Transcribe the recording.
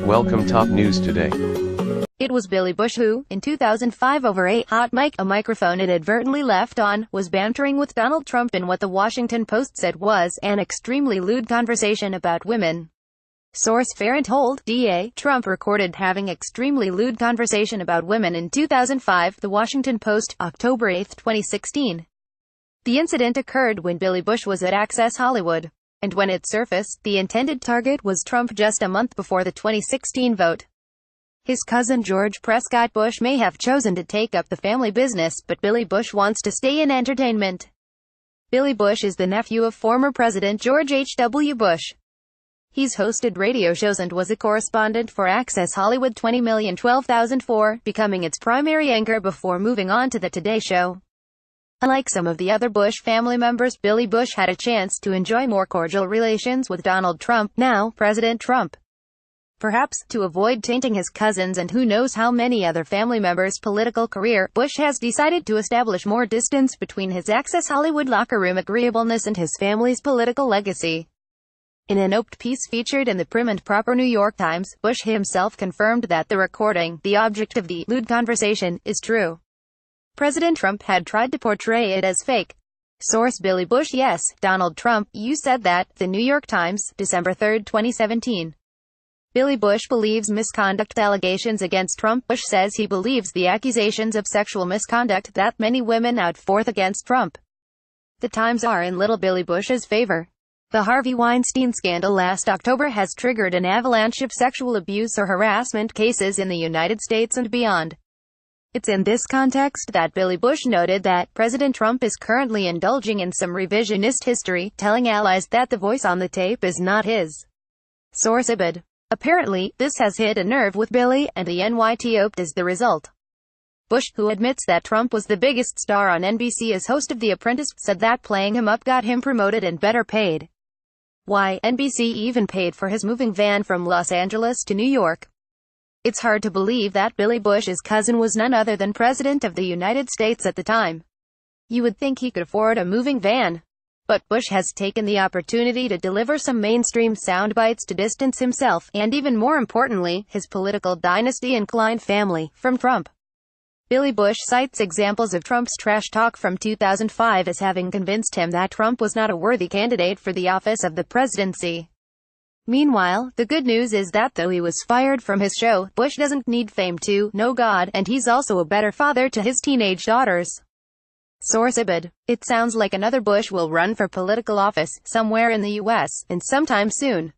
Welcome top news today. It was Billy Bush who, in 2005 over a hot mic, a microphone it inadvertently left on, was bantering with Donald Trump in what the Washington Post said was an extremely lewd conversation about women. Source Farron told DA Trump recorded having extremely lewd conversation about women in 2005, The Washington Post, October 8, 2016. The incident occurred when Billy Bush was at Access Hollywood. And when it surfaced, the intended target was Trump just a month before the 2016 vote. His cousin George Prescott Bush may have chosen to take up the family business, but Billy Bush wants to stay in entertainment. Billy Bush is the nephew of former President George H.W. Bush. He's hosted radio shows and was a correspondent for Access Hollywood 20,012,004, becoming its primary anchor before moving on to The Today Show. Unlike some of the other Bush family members, Billy Bush had a chance to enjoy more cordial relations with Donald Trump, now President Trump. Perhaps to avoid tainting his cousins and who knows how many other family members' political career, Bush has decided to establish more distance between his Access Hollywood locker room agreeableness and his family's political legacy. In an oped piece featured in the prim and proper New York Times, Bush himself confirmed that the recording, the object of the lewd conversation, is true. President Trump had tried to portray it as fake. Source Billy Bush: Yes, Donald Trump, you said that. The New York Times, December 3, 2017. Billy Bush believes misconduct allegations against Trump. Bush says he believes the accusations of sexual misconduct that many women out forth against Trump. The times are in little Billy Bush's favor. The Harvey Weinstein scandal last October has triggered an avalanche of sexual abuse or harassment cases in the United States and beyond. It's in this context that Billy Bush noted that President Trump is currently indulging in some revisionist history, telling allies that the voice on the tape is not his. Source Ibid. Apparently, this has hit a nerve with Billy, and the NYT oped as the result. Bush, who admits that Trump was the biggest star on NBC as host of The Apprentice, said that playing him up got him promoted and better paid. Why, NBC even paid for his moving van from Los Angeles to New York. It's hard to believe that Billy Bush's cousin was none other than President of the United States at the time. You would think he could afford a moving van. But Bush has taken the opportunity to deliver some mainstream sound bites to distance himself, and even more importantly, his political dynasty-inclined family, from Trump. Billy Bush cites examples of Trump's trash talk from 2005 as having convinced him that Trump was not a worthy candidate for the office of the presidency. Meanwhile, the good news is that though he was fired from his show, Bush doesn't need fame to know God, and he's also a better father to his teenage daughters. Source Ibid. It sounds like another Bush will run for political office, somewhere in the U.S., and sometime soon.